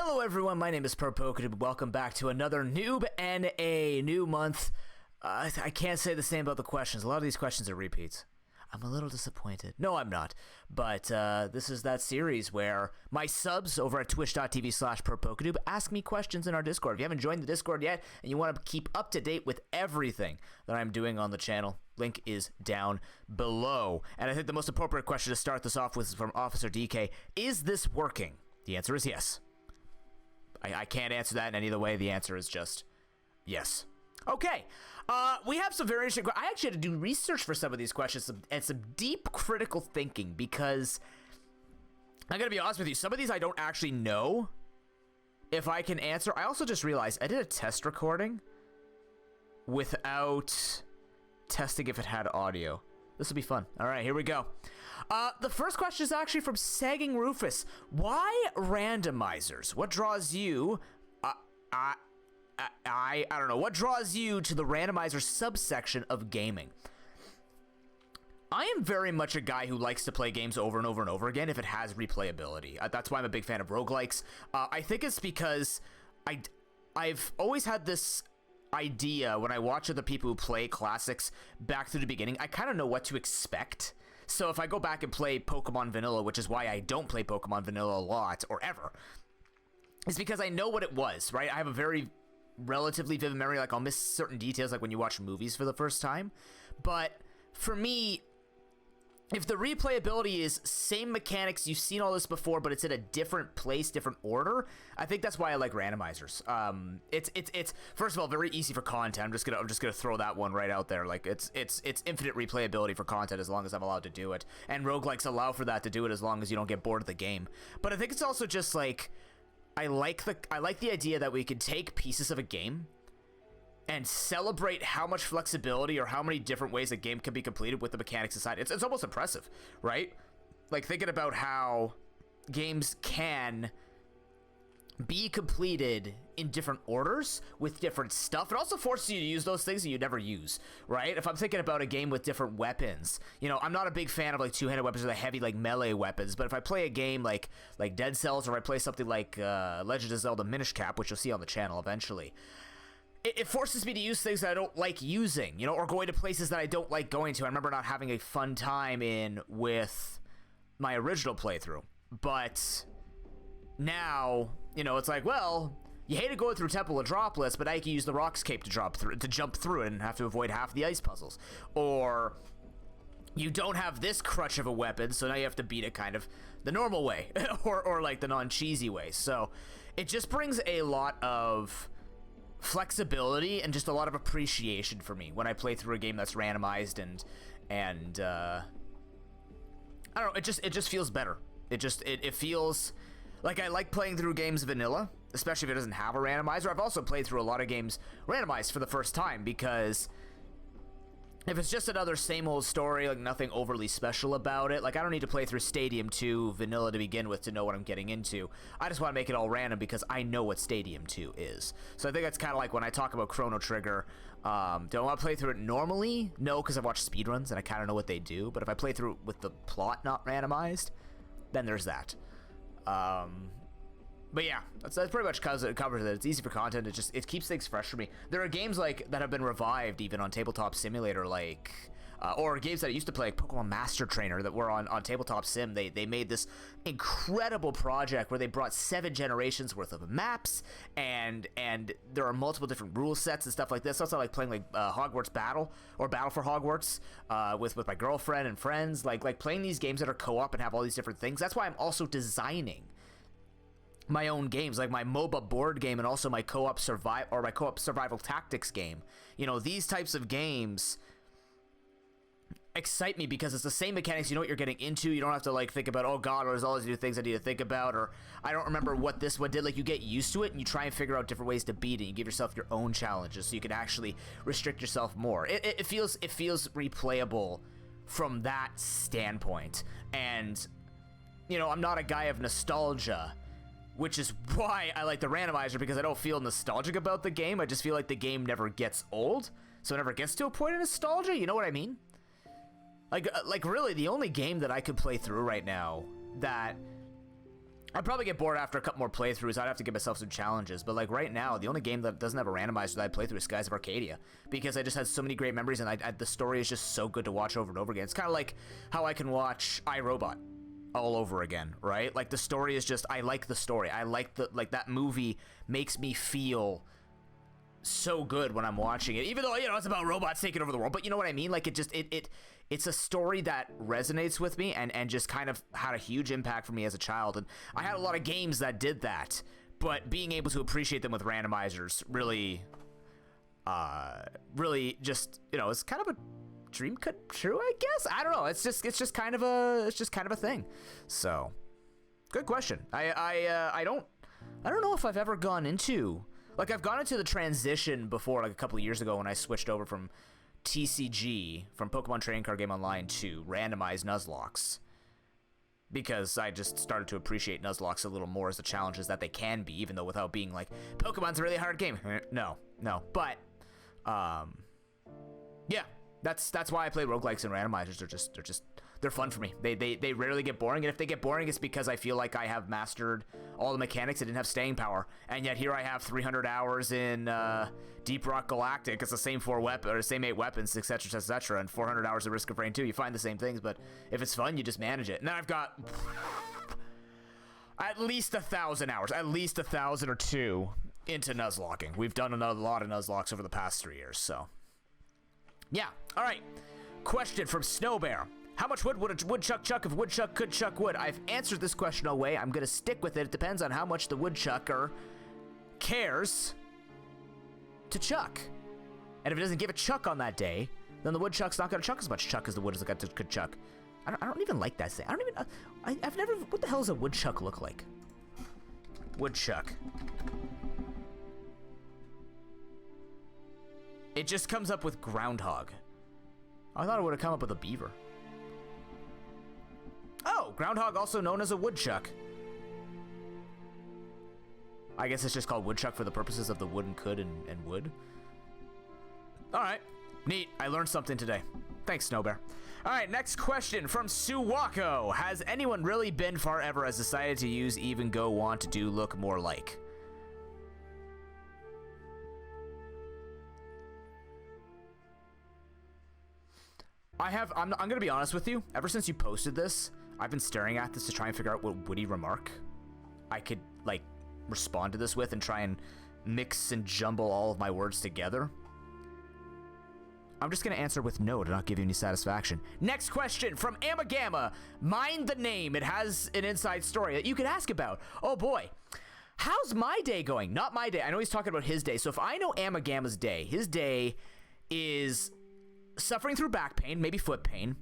Hello everyone, my name is ProPokeNoob. Welcome back to another Noob and a new month. I can't say the same about the questions. A lot of these questions are repeats. I'm a little disappointed. No, I'm not. But this is that series where my subs over at twitch.tv/ProPokeNoob ask me questions in our Discord. If you haven't joined the Discord yet and you want to keep up to date with everything that I'm doing on the channel, link is down below. And I think the most appropriate question to start this off with is from Officer DK. Is this working? The answer is yes. I can't answer that in any other way. The answer is just yes. Okay, we have some very interesting. I actually had to do research for some of these questions and some deep critical thinking because I'm gonna be honest with you. Some of these I don't actually know if I can answer. I also just realized I did a test recording without testing if it had audio. This will be fun. All right, here we go. The first question is actually from Sagging Rufus. Why randomizers? What draws you? I don't know. What draws you to the randomizer subsection of gaming? I am very much a guy who likes to play games over and over and over again if it has replayability. That's why I'm a big fan of roguelikes. I think it's because I've always had this idea when I watch other people who play classics back to the beginning. I kind of know what to expect. So if I go back and play Pokemon Vanilla, which is why I don't play Pokemon Vanilla a lot or ever, is because I know what it was, right? I have a very relatively vivid memory. Like I'll miss certain details, like when you watch movies for the first time. But for me, if the replayability is same mechanics, you've seen all this before, but it's in a different place, different order, I think that's why I like randomizers. It's first of all very easy for content. I'm just gonna throw that one right out there. Like it's infinite replayability for content as long as I'm allowed to do it, and roguelikes allow for that to do it as long as you don't get bored of the game. But I think it's also just like I like the idea that we could take pieces of a game and celebrate how much flexibility or how many different ways a game can be completed with the mechanics aside. It's almost impressive, right? Like thinking about how games can be completed in different orders with different stuff. It also forces you to use those things that you never use, right? If I'm thinking about a game with different weapons, you know, I'm not a big fan of like two-handed weapons or the heavy like melee weapons, but if I play a game like Dead Cells, or I play something like Legend of Zelda Minish Cap, which you'll see on the channel eventually, it forces me to use things that I don't like using, you know, or going to places that I don't like going to. I remember not having a fun time in with my original playthrough, but now, you know, it's like, well, you hated going through Temple of Droplets, but now you can use the Rockscape to jump through it and have to avoid half the ice puzzles. Or you don't have this crutch of a weapon, so now you have to beat it kind of the normal way, or like the non-cheesy way. So it just brings a lot of flexibility and just a lot of appreciation for me when I play through a game that's randomized, and I don't know, it just feels better. It feels like I like playing through games vanilla, especially if it doesn't have a randomizer. I've also played through a lot of games randomized for the first time, because if it's just another same old story, like nothing overly special about it, like I don't need to play through Stadium 2 vanilla to begin with to know what I'm getting into. I just want to make it all random because I know what Stadium 2 is. So I think that's kind of like when I talk about Chrono Trigger. Do I want to play through it normally? No, because I've watched speedruns and I kind of know what they do. But if I play through it with the plot not randomized, then there's that. But yeah, that's pretty much covers it. It's easy for content. It keeps things fresh for me. There are games like that have been revived even on Tabletop Simulator, like or games that I used to play, like Pokemon Master Trainer, that were on Tabletop Sim. They made this incredible project where they brought 7 generations worth of maps, and there are multiple different rule sets and stuff like this. Also like playing like Hogwarts Battle or Battle for Hogwarts with my girlfriend and friends, like playing these games that are co-op and have all these different things. That's why I'm also designing my own games, like my MOBA board game and also my co-op survival tactics game. You know, these types of games excite me because it's the same mechanics. You know what you're getting into. You don't have to like think about, oh god, there's all these new things I need to think about, or I don't remember what this one did. Like you get used to it and you try and figure out different ways to beat it. You give yourself your own challenges so you can actually restrict yourself more. It feels replayable from that standpoint. And you know, I'm not a guy of nostalgia, which is why I like the randomizer, because I don't feel nostalgic about the game. I just feel like the game never gets old, so it never gets to a point of nostalgia. You know what I mean? Like really, the only game that I could play through right now that I'd probably get bored after a couple more playthroughs. I'd have to give myself some challenges. But like right now, the only game that doesn't have a randomizer that I play through is Skies of Arcadia, because I just had so many great memories, and the story is just so good to watch over and over again. It's kind of like how I can watch iRobot all over again, right? Like the story is just, I like the story. I like that movie makes me feel so good when I'm watching it, even though, you know, it's about robots taking over the world, but you know what I mean? Like it's a story that resonates with me and just kind of had a huge impact for me as a child. And I had a lot of games that did that, but being able to appreciate them with randomizers really just, you know, it's kind of a dream come true, I guess. I don't know. It's just kind of a thing. So good question. I don't know if I've ever gone into, like, I've gone into the transition before, like a couple of years ago when I switched over from TCG, from Pokemon Trading Card Game Online, to randomized nuzlocks, because I just started to appreciate nuzlocks a little more as the challenges that they can be, even though without being like, Pokemon's a really hard game. No. But, yeah, that's why I play roguelikes and randomizers. They're fun for me. They rarely get boring, and if they get boring, it's because I feel like I have mastered all the mechanics. I didn't have staying power, and yet here I have 300 hours in Deep Rock Galactic. It's the same 8 weapons, etc., and 400 hours of Risk of Rain 2. You find the same things, but if it's fun, you just manage it. And then I've got at least 1,000 hours, at least 1,000 or 2 into nuzlocking. We've done a lot of nuzlocks over the past 3 years, so yeah. All right. Question from Snowbear. How much wood would a woodchuck chuck if woodchuck could chuck wood? I've answered this question away. I'm going to stick with it. It depends on how much the woodchucker cares to chuck. And if it doesn't give a chuck on that day, then the woodchuck's not going to chuck as much chuck as the wood could chuck. I don't even like that saying. I've never, what the hell does a woodchuck look like? Woodchuck. It just comes up with groundhog. I thought it would have come up with a beaver. Oh, groundhog, also known as a woodchuck. I guess it's just called woodchuck for the purposes of the wood and could and wood. All right, neat. I learned something today. Thanks, Snowbear. All right, next question from Suwako. Has anyone really been far ever has decided to use even go want to do look more like? I'm gonna be honest with you. Ever since you posted this, I've been staring at this to try and figure out what witty remark I could, like, respond to this with and try and mix and jumble all of my words together. I'm just gonna answer with no to not give you any satisfaction. Next question from Amagama. Mind the name. It has an inside story that you could ask about. Oh boy. How's my day going? Not my day. I know he's talking about his day. So if I know Amagama's day, his day is suffering through back pain, maybe foot pain.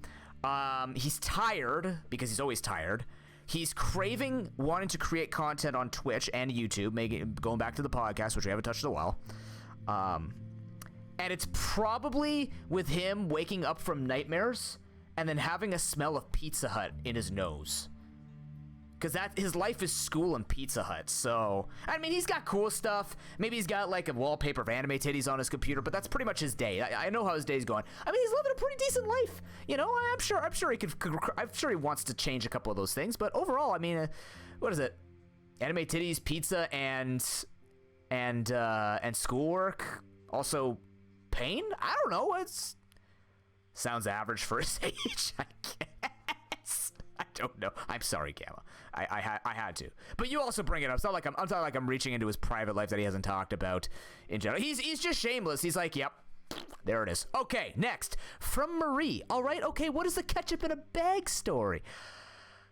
He's tired because he's always tired. He's craving wanting to create content on Twitch and YouTube, going back to the podcast, which we haven't touched in a while. And it's probably with him waking up from nightmares and then having a smell of Pizza Hut in his nose. Because his life is school and Pizza Hut. So, I mean, he's got cool stuff. Maybe he's got like a wallpaper of anime titties on his computer, but that's pretty much his day. I know how his day's going. I mean, he's living a pretty decent life. You know, I'm sure he wants to change a couple of those things. But overall, I mean, what is it? Anime titties, pizza, and schoolwork. Also, pain. I don't know. It's sounds average for his age, I guess. I don't know. I'm sorry, Gamma. I had to. But you also bring it up. It's not like I'm reaching into his private life that he hasn't talked about in general. He's just shameless. He's like, yep. There it is. Okay, next. From Marie. All right, okay, what is the ketchup in a bag story?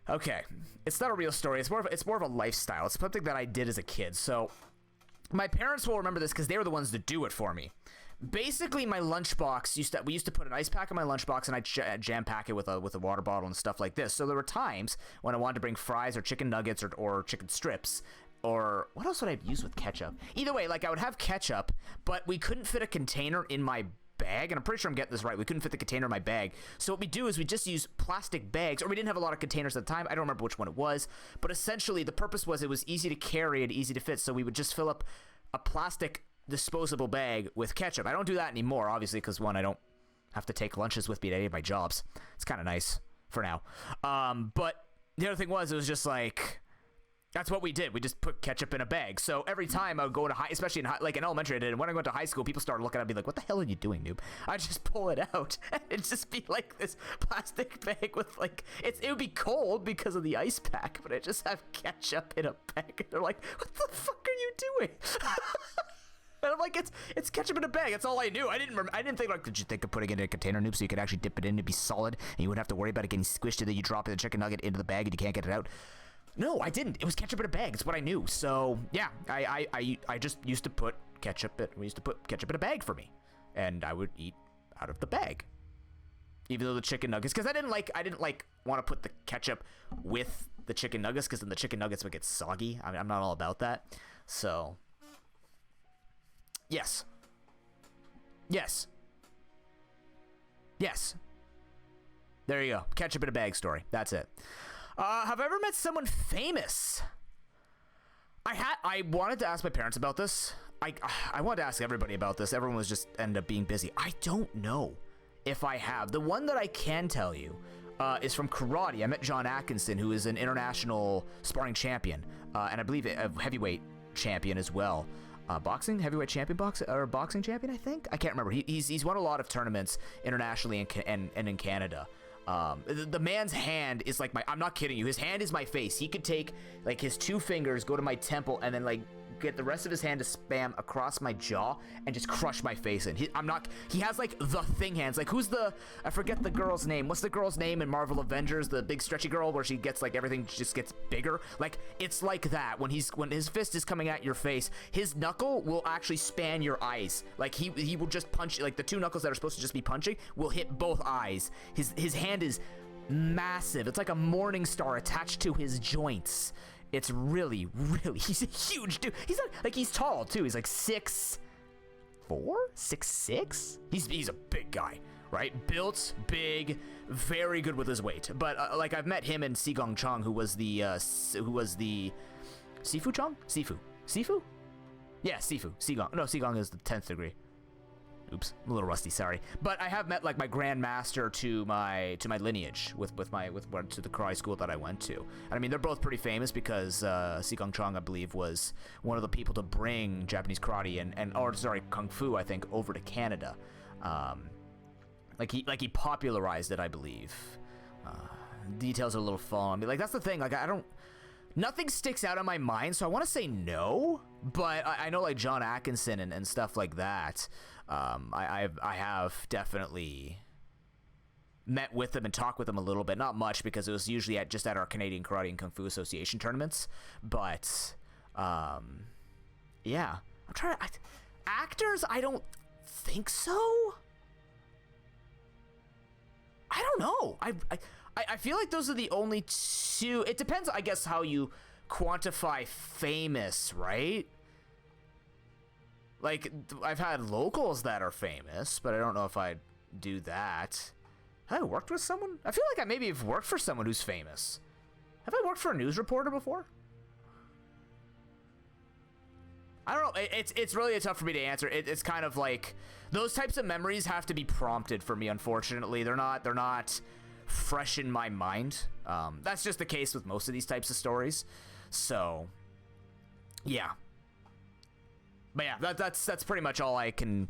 Okay. It's not a real story. It's more of a lifestyle. It's something that I did as a kid. So my parents will remember this because they were the ones that do it for me. Basically, my lunchbox we used to put an ice pack in my lunchbox, and I'd jam pack it with a water bottle and stuff like this. So there were times when I wanted to bring fries or chicken nuggets or chicken strips, or what else would I use with ketchup? Either way, like I would have ketchup, but we couldn't fit a container in my bag, and I'm pretty sure I'm getting this right. We couldn't fit the container in my bag. So what we do is we just use plastic bags, or we didn't have a lot of containers at the time. I don't remember which one it was, but essentially the purpose was it was easy to carry and easy to fit. So we would just fill up a plastic disposable bag with ketchup. I don't do that anymore, obviously, because one, I don't have to take lunches with me to any of my jobs. It's kind of nice for now. But the other thing was, it was just like, That's what we did. We just put ketchup in a bag. So every time I would go to high, especially like in elementary, I did. And when I went to high school, people started looking at me like, "What the hell are you doing, noob?" I'd just pull it out, and it'd just be like this plastic bag with like it would be cold because of the ice pack, but I just have ketchup in a bag. And they're like, "What the fuck are you doing?" And I'm like, it's ketchup in a bag. That's all I knew. I didn't think like, did you think of putting it in a container, noob, so you could actually dip it in and be solid, and you wouldn't have to worry about it getting squished, and then you drop the chicken nugget into the bag and you can't get it out. No, I didn't. It was ketchup in a bag. It's what I knew. So yeah, I just used to put ketchup. We used to put ketchup in a bag for me, and I would eat out of the bag, even though the chicken nuggets. Because I didn't want to put the ketchup with the chicken nuggets, because then the chicken nuggets would get soggy. I mean, I'm not all about that. So yes. There you go. Ketchup in a bag story. That's it. Have I ever met someone famous? I wanted to ask my parents about this. I wanted to ask everybody about this. Everyone was just ended up being busy. I don't know if I have. The one that I can tell you is from karate. I met John Atkinson, who is an international sparring champion, and I believe a heavyweight champion as well. Boxing heavyweight champion, boxing champion. I think I can't remember. He's won a lot of tournaments internationally and in Canada. The man's hand is like I'm not kidding you. His hand is my face. He could take like his two fingers, go to my temple, and then like get the rest of his hand to spam across my jaw and just crush my face in. He has like the thing hands. Like I forget the girl's name. What's the girl's name in Marvel Avengers? The big stretchy girl where she gets like everything just gets bigger. Like it's like that when his fist is coming at your face, his knuckle will actually span your eyes. Like he will just punch, like the two knuckles that are supposed to just be punching will hit both eyes. His hand is massive. It's like a morning star attached to his joints. It's really, he's a huge dude. He's not, like, he's tall too. He's like 6'4", 6'6". He's a big guy, right? Built, big, very good with his weight. But like I've met him and Sigong Chong, who was the Sifu Chong? Sifu? Yeah, Sifu. Sigong. No, Sigong is the 10th degree. Oops, I'm a little rusty, sorry. But I have met like my grandmaster to my lineage with to the karate school that I went to. And I mean, they're both pretty famous because Sigong Chong, I believe, was one of the people to bring Japanese karate and kung fu, I think, over to Canada. Like he popularized it, I believe. Details are a little falling on me. Like that's the thing. Like nothing sticks out in my mind, so I want to say no. But I know like John Atkinson and stuff like that. I have definitely met with them and talked with them a little bit, not much because it was usually just at our Canadian Karate and Kung Fu Association tournaments. But yeah, I'm trying to actors. I don't think so. I don't know. I feel like those are the only two. It depends, I guess, how you quantify famous, right? Like, I've had locals that are famous, but I don't know if I'd do that. Have I worked with someone? I feel like I maybe have worked for someone who's famous. Have I worked for a news reporter before? I don't know. It's really tough for me to answer. It's kind of like those types of memories have to be prompted for me, unfortunately. They're not fresh in my mind. That's just the case with most of these types of stories. So, yeah. But yeah, that's pretty much all I can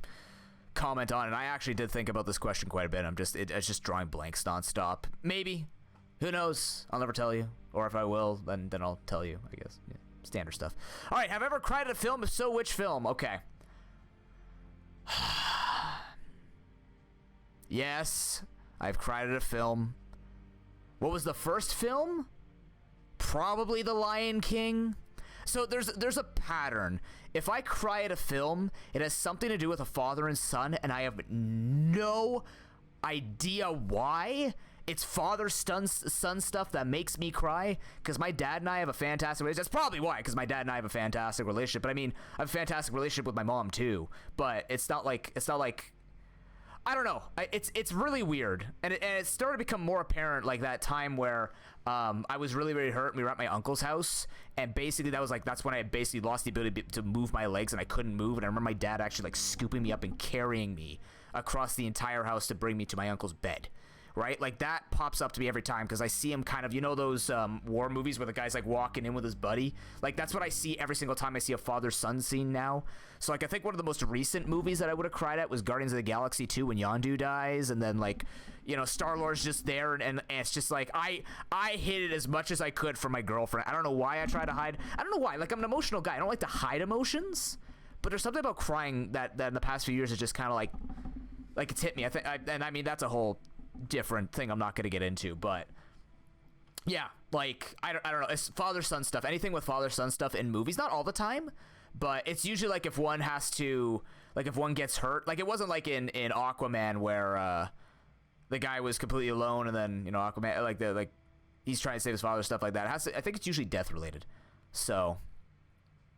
comment on. And I actually did think about this question quite a bit. It's just drawing blanks nonstop. Maybe, who knows? I'll never tell you. Or if I will, then I'll tell you. I guess yeah, standard stuff. All right, have I ever cried at a film? If so, which film? Okay. Yes, I've cried at a film. What was the first film? Probably The Lion King. So there's a pattern. If I cry at a film, it has something to do with a father and son, and I have no idea why. It's father-son stuff that makes me cry, because my dad and I have a fantastic relationship. That's probably why, because my dad and I have a fantastic relationship. But I mean, I have a fantastic relationship with my mom too. But it's not like I don't know. It's really weird, and it started to become more apparent like that time where I was really, really hurt. And we were at my uncle's house, and basically that's when I basically lost the ability to move my legs, and I couldn't move. And I remember my dad actually like scooping me up and carrying me across the entire house to bring me to my uncle's bed. right? Like that pops up to me every time because I see him kind of, you know, those war movies where the guy's like walking in with his buddy. Like that's what I see every single time I see a father-son scene now. So like I think one of the most recent movies that I would have cried at was Guardians of the Galaxy 2 when Yondu dies, and then like, you know, Star-Lord's just there, and it's just like I hid it as much as I could from my girlfriend. I don't know why I try to hide. I don't know why. Like I'm an emotional guy. I don't like to hide emotions, but there's something about crying that in the past few years is just kind of like it's hit me. I mean that's a whole different thing I'm not going to get into, but yeah, like I don't know, it's father-son stuff, anything with father-son stuff in movies, not all the time, but it's usually like if one has to, like if one gets hurt, like it wasn't like in Aquaman where the guy was completely alone and then, you know, Aquaman like he's trying to save his father, stuff like that. I think it's usually death related. So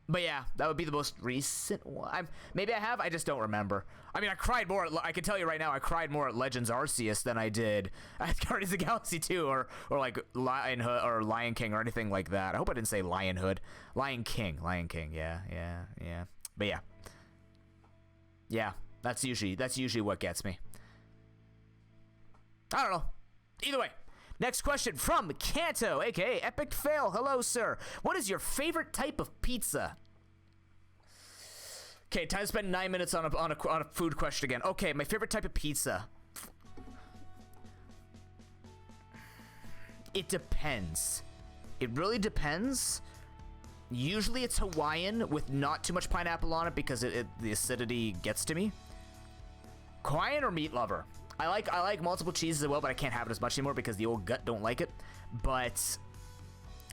but yeah, that would be the most recent one. Maybe I have, I just don't remember. I mean, I cried more. I can tell you right now, I cried more at Legends Arceus than I did at Guardians of the Galaxy 2 or like Lionhood or Lion King or anything like that. I hope I didn't say Lionhood. Lion King. Yeah. But yeah, that's usually what gets me. I don't know. Either way. Next question from Kanto, aka Epic Fail. Hello, sir. What is your favorite type of pizza? Okay, time to spend 9 minutes on a food question again. Okay, my favorite type of pizza. It depends. It really depends. Usually it's Hawaiian with not too much pineapple on it because the acidity gets to me. Hawaiian or meat lover? I like multiple cheeses as well, but I can't have it as much anymore because the old gut don't like it. But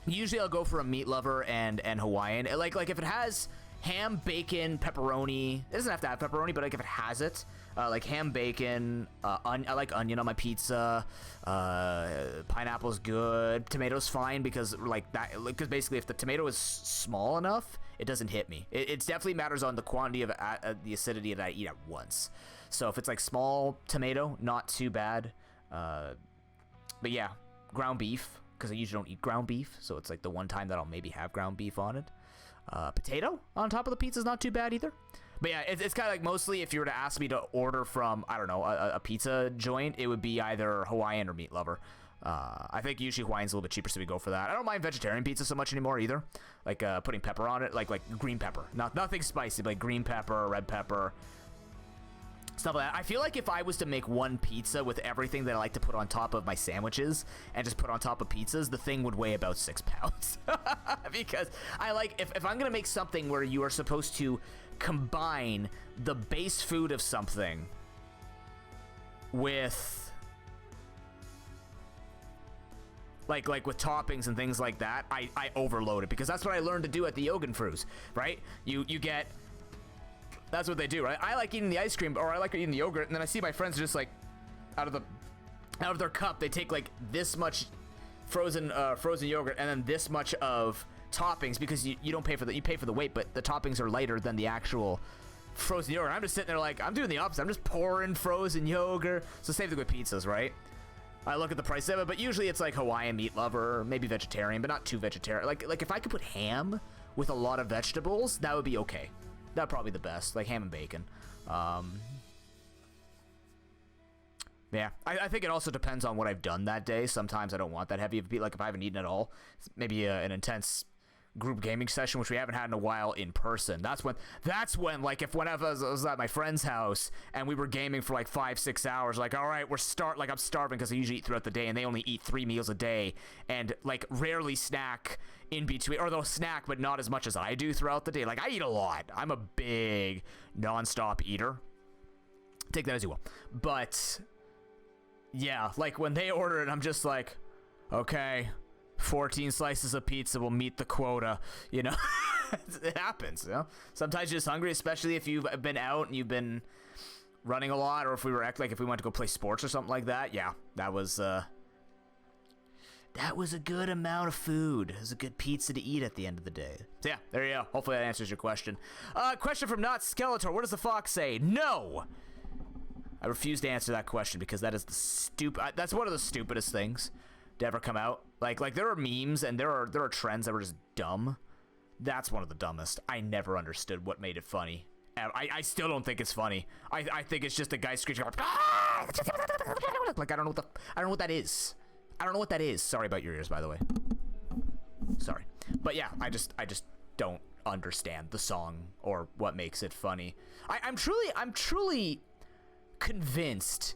usually I'll go for a meat lover and Hawaiian. Like if it has ham, bacon, pepperoni. It doesn't have to have pepperoni, but like if it has it, like ham, bacon. I like onion on my pizza. Pineapple's good. Tomato's fine because like that. Because basically, if the tomato is small enough, it doesn't hit me. It definitely matters on the quantity of the acidity that I eat at once. So if it's like small tomato, not too bad. But yeah, ground beef, because I usually don't eat ground beef. So it's like the one time that I'll maybe have ground beef on it. Potato on top of the pizza is not too bad either. But yeah, it's kind of like mostly if you were to ask me to order from, I don't know, a pizza joint, it would be either Hawaiian or meat lover. I think usually Hawaiian's a little bit cheaper, so we go for that. I don't mind vegetarian pizza so much anymore either. Like putting pepper on it, like green pepper. Nothing spicy, but like green pepper, red pepper. Stuff like that. I feel like if I was to make one pizza with everything that I like to put on top of my sandwiches and just put on top of pizzas, the thing would weigh about 6 pounds. Because I like, if I'm going to make something where you are supposed to combine the base food of something with like with toppings and things like that, I overload it because that's what I learned to do at the Yogan Fruits, right? You get... That's what they do, right? I like eating the ice cream, or I like eating the yogurt, and then I see my friends just like out of their cup, they take like this much frozen yogurt and then this much of toppings because you don't pay for you pay for the weight, but the toppings are lighter than the actual frozen yogurt. I'm just sitting there like I'm doing the opposite. I'm just pouring frozen yogurt. So save the good pizzas, right? I look at the price of it, but usually it's like Hawaiian meat lover, maybe vegetarian, but not too vegetarian. Like if I could put ham with a lot of vegetables, that would be okay. That'd probably be the best, like ham and bacon. Yeah, I think it also depends on what I've done that day. Sometimes I don't want that heavy. Like if I haven't eaten at all, maybe an intense group gaming session, which we haven't had in a while in person. That's when like if whenever I was at my friend's house and we were gaming for like 5-6 hours, like all right, I'm starving because I usually eat throughout the day and they only eat 3 meals a day and like rarely snack in between, or they'll snack but not as much as I do throughout the day. Like I eat a lot. I'm a big non-stop eater. Take that as you will. But yeah, like when they order it, I'm just like, okay, 14 slices of pizza will meet the quota, you know. It happens, you know. Sometimes you're just hungry, especially if you've been out and you've been running a lot, or if we went to go play sports or something like that. Yeah, that was a good amount of food. It was a good pizza to eat at the end of the day. So yeah, there you go. Hopefully that answers your question. Question from Not Skeletor. What does the fox say? No. I refuse to answer that question because that is that's one of the stupidest things to ever come out. Like there are memes and there are trends that were just dumb. That's one of the dumbest. I never understood what made it funny I still don't think it's funny. I think it's just a guy screeching like, "Ah!" Like I don't know what that is. I don't know what that is. Sorry about your ears, by the way. Sorry. But yeah, I just don't understand the song or what makes it funny. I'm truly convinced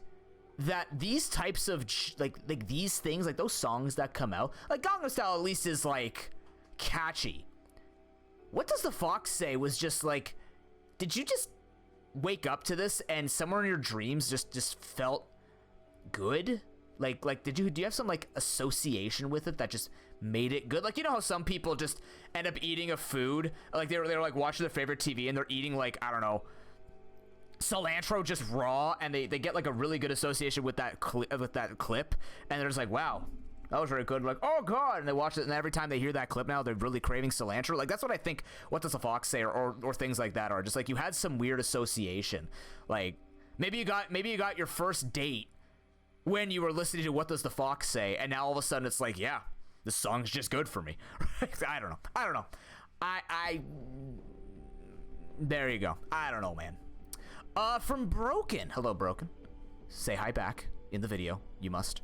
that these types of like these things, like those songs that come out, like Gangnam Style at least is like catchy. What Does the Fox Say was just like, did you just wake up to this and somewhere in your dreams just felt good? Like do you have some like association with it that just made it good? Like, you know how some people just end up eating a food, like they're like watching their favorite TV and they're eating like, I don't know, cilantro just raw, and they get like a really good association with that clip, and they're just like, wow, that was very good. Like, oh god, and they watch it, and every time they hear that clip now, they're really craving cilantro. Like, that's what I think What Does the Fox Say or things like that are. Just like you had some weird association. Like maybe you got your first date when you were listening to What Does the Fox Say, and now all of a sudden it's like, yeah, this song's just good for me. I don't know. I there you go. I don't know, man. From Broken. Hello, Broken. Say hi back in the video. You must.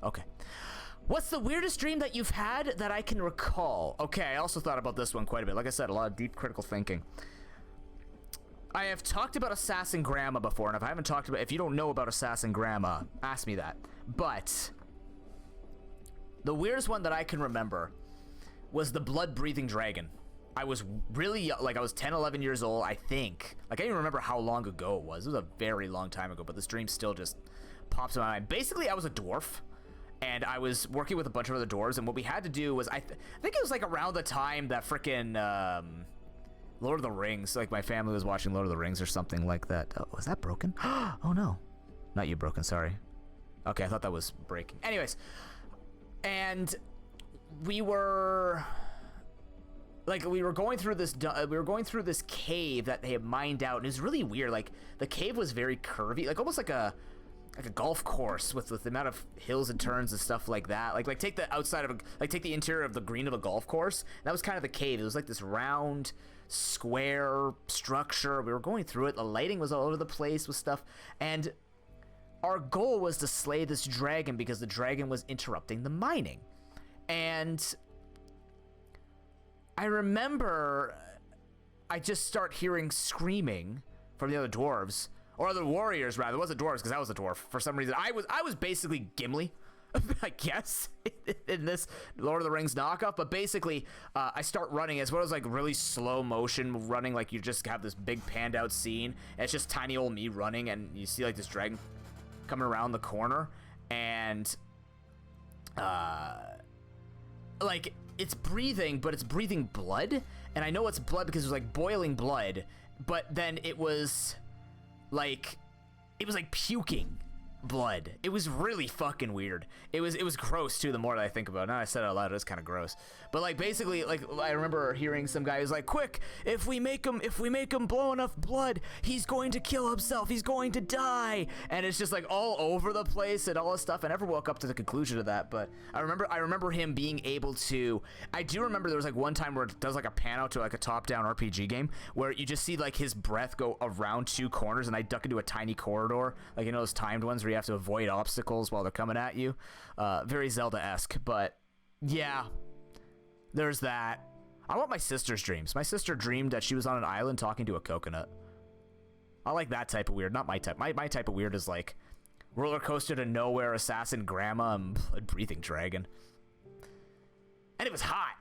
Okay. What's the weirdest dream that you've had that I can recall? Okay, I also thought about this one quite a bit. Like I said, a lot of deep critical thinking. I have talked about Assassin Grandma before, and if I haven't talked about, if you don't know about Assassin Grandma, ask me that. But the weirdest one that I can remember was the blood-breathing dragon. I was really, like, I was 10, 11 years old, I think. Like, I don't even remember how long ago it was. It was a very long time ago, but this dream still just pops in my mind. Basically, I was a dwarf, and I was working with a bunch of other dwarves, and what we had to do was, I think it was, like, around the time that frickin', Lord of the Rings, like, my family was watching Lord of the Rings or something like that. Oh, was that broken? Oh, no. Not you, Broken, sorry. Okay, I thought that was breaking. Anyways, and we were... like, we were going through this cave that they had mined out, and it was really weird. Like, the cave was very curvy, like almost like a golf course with the amount of hills and turns and stuff like that. Like take the outside of take the interior of the green of a golf course. That was kind of the cave. It was like this round square structure. We were going through it. The lighting was all over the place with stuff, and our goal was to slay this dragon because the dragon was interrupting the mining. And I remember I just start hearing screaming from the other dwarves, or other warriors rather. It wasn't dwarves because I was a dwarf for some reason. I was basically Gimli, I guess, in this Lord of the Rings knockoff. But basically, I start running as well as like really slow motion running. Like you just have this big panned out scene. And it's just tiny old me running, and you see like this dragon coming around the corner, and like it's breathing, but it's breathing blood, and I know it's blood because it was like boiling blood, but then it was like puking blood. It was really fucking weird. It was gross too. The more that I think about it, now I said it out loud, it was kind of gross. But like basically, like I remember hearing some guy who's like, "Quick! If we make him blow enough blood, he's going to kill himself. He's going to die." And it's just like all over the place and all this stuff. I never woke up to the conclusion of that, but I remember him being able to. I do remember there was like one time where it does like a pan out to like a top-down RPG game where you just see like his breath go around two corners, and I duck into a tiny corridor, like you know those timed ones where you have to avoid obstacles while they're coming at you. Very Zelda-esque, but yeah, there's that. I want my sister's dreams. My sister dreamed that she was on an island talking to a coconut. I like that type of weird, not my type. My type of weird is like roller coaster to nowhere, assassin grandma, and blood-breathing dragon. And it was hot.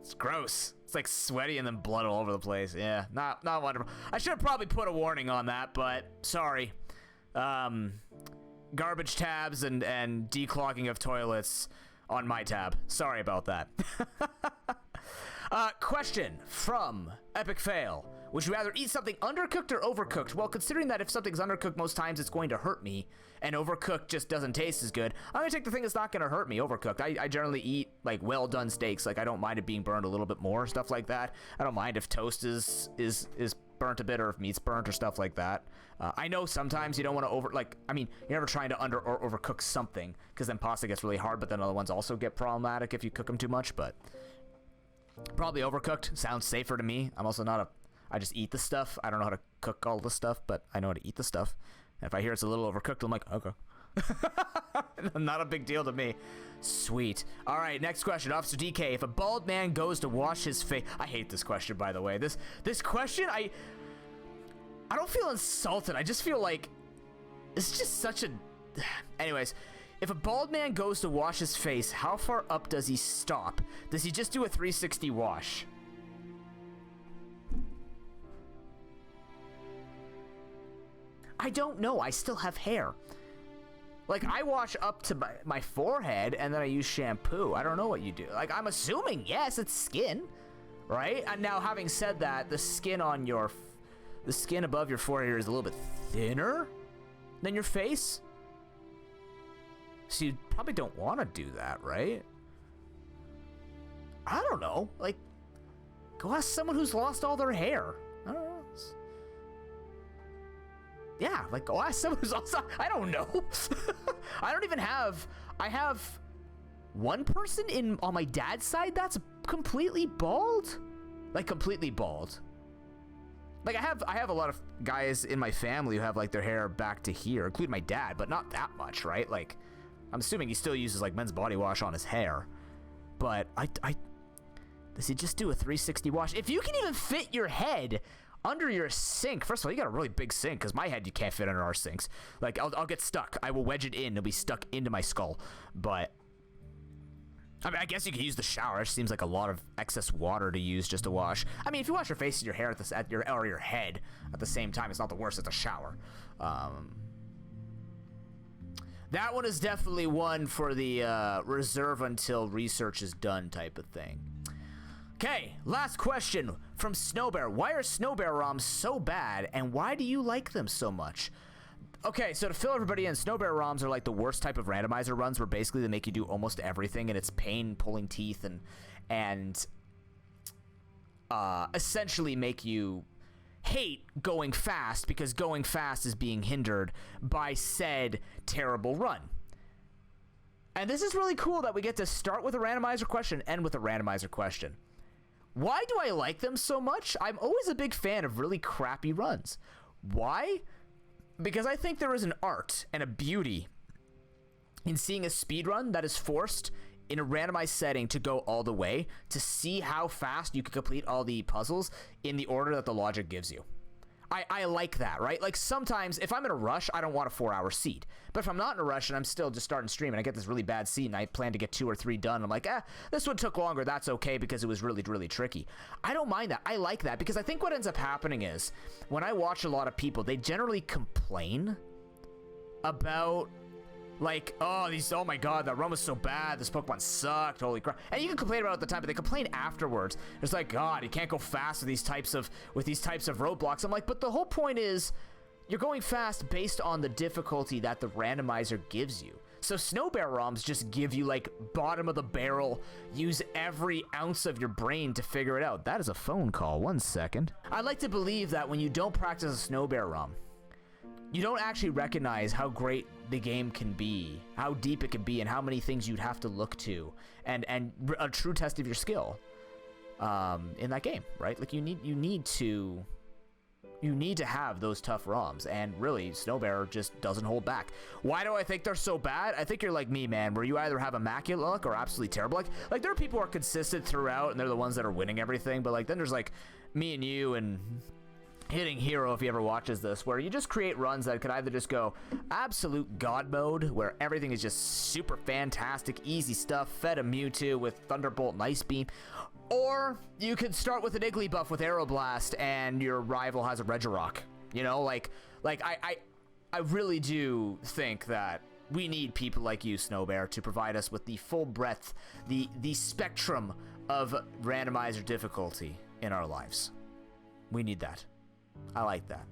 It's gross. It's like sweaty and then blood all over the place. Yeah, not wonderful. I should have probably put a warning on that, but sorry. Garbage tabs and declogging of toilets on my tab. Sorry about that. Question from Epic Fail. Would you rather eat something undercooked or overcooked? Well, considering that if something's undercooked most times it's going to hurt me, and overcooked just doesn't taste as good, I'm gonna take the thing that's not gonna hurt me, overcooked. I generally eat like well done steaks. Like I don't mind it being burned a little bit more, stuff like that. I don't mind if toast is burnt a bit, or if meat's burnt or stuff like that. I know sometimes you don't want to you're never trying to under or overcook something, because then pasta gets really hard, but then other ones also get problematic if you cook them too much. But probably overcooked sounds safer to me. I'm also not I just eat the stuff. I don't know how to cook all the stuff, but I know how to eat the stuff. And if I hear it's a little overcooked, I'm like, okay. Not a big deal to me. Sweet. All right, next question. Officer DK, if a bald man goes to wash his face... I hate this question, by the way. This question, I don't feel insulted. I just feel like it's just such a... Anyways, if a bald man goes to wash his face, how far up does he stop? Does he just do a 360 wash? I don't know. I still have hair. Like, I wash up to my forehead, and then I use shampoo. I don't know what you do. Like, I'm assuming, yes, it's skin, right? And now, having said that, the skin above your forehead is a little bit thinner than your face. So you probably don't want to do that, right? I don't know. Like, go ask someone who's lost all their hair. I don't know. Yeah, like, go ask someone who's also... I don't know. I don't even have... I have one person on my dad's side that's completely bald. Like, completely bald. Like, I have a lot of guys in my family who have, like, their hair back to here, including my dad, but not that much, right? Like, I'm assuming he still uses, like, men's body wash on his hair. But does he just do a 360 wash? If you can even fit your head under your sink, first of all, you got a really big sink, because my head you can't fit under our sinks. Like, I'll get stuck. I will wedge it in. It'll be stuck into my skull. But I mean, I guess you could use the shower. It seems like a lot of excess water to use just to wash. I mean, if you wash your face and your hair or your head at the same time, it's not the worst. It's a shower. That one is definitely one for the reserve until research is done type of thing. Okay, last question from Snowbear. Why are Snowbear ROMs so bad, and why do you like them so much? Okay, so to fill everybody in, Snowbear ROMs are like the worst type of randomizer runs, where basically they make you do almost everything, and it's pain, pulling teeth, and essentially make you hate going fast, because going fast is being hindered by said terrible run. And this is really cool that we get to start with a randomizer question, end with a randomizer question. Why do I like them so much? I'm always a big fan of really crappy runs. Why? Because I think there is an art and a beauty in seeing a speedrun that is forced in a randomized setting to go all the way, to see how fast you can complete all the puzzles in the order that the logic gives you. I like that, right? Like, sometimes if I'm in a rush, I don't want a 4-hour seed. But if I'm not in a rush and I'm still just starting stream and I get this really bad seed and I plan to get 2 or 3 done, I'm like, this one took longer. That's okay, because it was really, really tricky. I don't mind that. I like that, because I think what ends up happening is when I watch a lot of people, they generally complain about, like, oh my god, that run was so bad, this Pokemon sucked, holy crap. And you can complain about it at the time, but they complain afterwards. It's like, god, you can't go fast with these types of roadblocks. I'm like, but the whole point is you're going fast based on the difficulty that the randomizer gives you. So Snowbear ROMs just give you, like, bottom of the barrel, use every ounce of your brain to figure it out. That is a phone call. 1 second. I like to believe that when you don't practice a Snowbear ROM, you don't actually recognize how great the game can be, how deep it can be, and how many things you'd have to look to, and a true test of your skill in that game, right? Like, you need to have those tough ROMs, and really, Snowbear just doesn't hold back. Why do I think they're so bad? I think you're like me, man, where you either have immaculate luck or absolutely terrible luck. Like, there are people who are consistent throughout, and they're the ones that are winning everything, but, like, then there's, like, me and you and Hitting Hero, if he ever watches this, where you just create runs that could either just go absolute god mode, where everything is just super fantastic, easy stuff, fed a Mewtwo with Thunderbolt and Ice Beam, or you could start with an Igglybuff with Aeroblast and your rival has a Regirock. You know, like I really do think that we need people like you, Snowbear, to provide us with the full breadth, the spectrum of randomizer difficulty in our lives. We need that. I like that.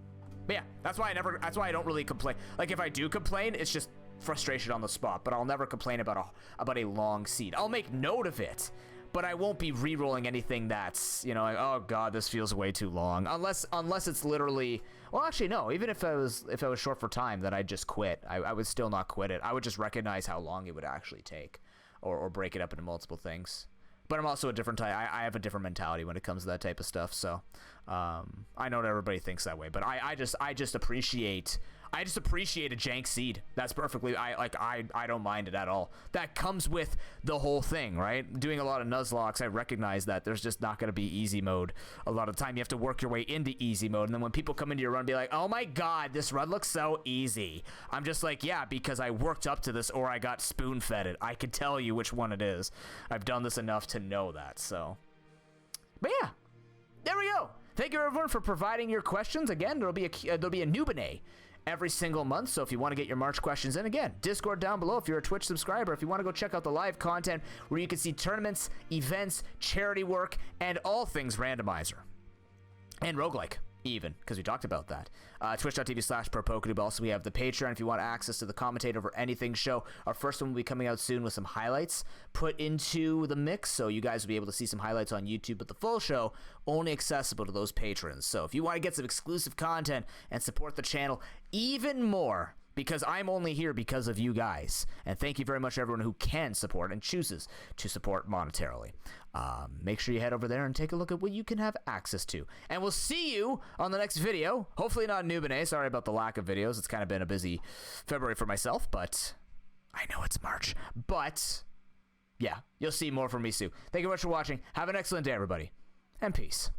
But yeah, that's why I don't really complain. Like, if I do complain, it's just frustration on the spot, but I'll never complain about a long seed. I'll make note of it, but I won't be re-rolling anything that's, you know, like, oh god, this feels way too long. Unless it's literally, well, actually no, even if I was short for time, then I'd just quit. I would still not quit it. I would just recognize how long it would actually take, or break it up into multiple things. But I'm also a different type. I have a different mentality when it comes to that type of stuff. So I know that everybody thinks that way, but I just appreciate a jank seed. That's perfectly. I don't mind it at all. That comes with the whole thing, right? Doing a lot of nuzlocks, I recognize that there's just not going to be easy mode. A lot of the time, you have to work your way into easy mode, and then when people come into your run, and be like, "Oh my god, this run looks so easy." I'm just like, yeah, because I worked up to this, or I got spoon-fed it. I can tell you which one it is. I've done this enough to know that. So, but yeah, there we go. Thank you everyone for providing your questions. Again, there'll be a Noob every single month, so if you want to get your March questions in, again, Discord down below if you're a Twitch subscriber. If you want to go check out the live content where you can see tournaments, events, charity work, and all things randomizer. And roguelike, even, because we talked about that. Twitch.tv/ProPokeNoob. Also, we have the Patreon if you want access to the commentator for anything show. Our first one will be coming out soon with some highlights put into the mix, so you guys will be able to see some highlights on YouTube, but the full show only accessible to those patrons. So if you want to get some exclusive content and support the channel even more, because I'm only here because of you guys, and thank you very much everyone who can support and chooses to support monetarily. Make sure you head over there and take a look at what you can have access to. And we'll see you on the next video. Hopefully not Noob. Sorry about the lack of videos. It's kind of been a busy February for myself, but I know it's March. But yeah, you'll see more from me soon. Thank you very much for watching. Have an excellent day, everybody, and peace.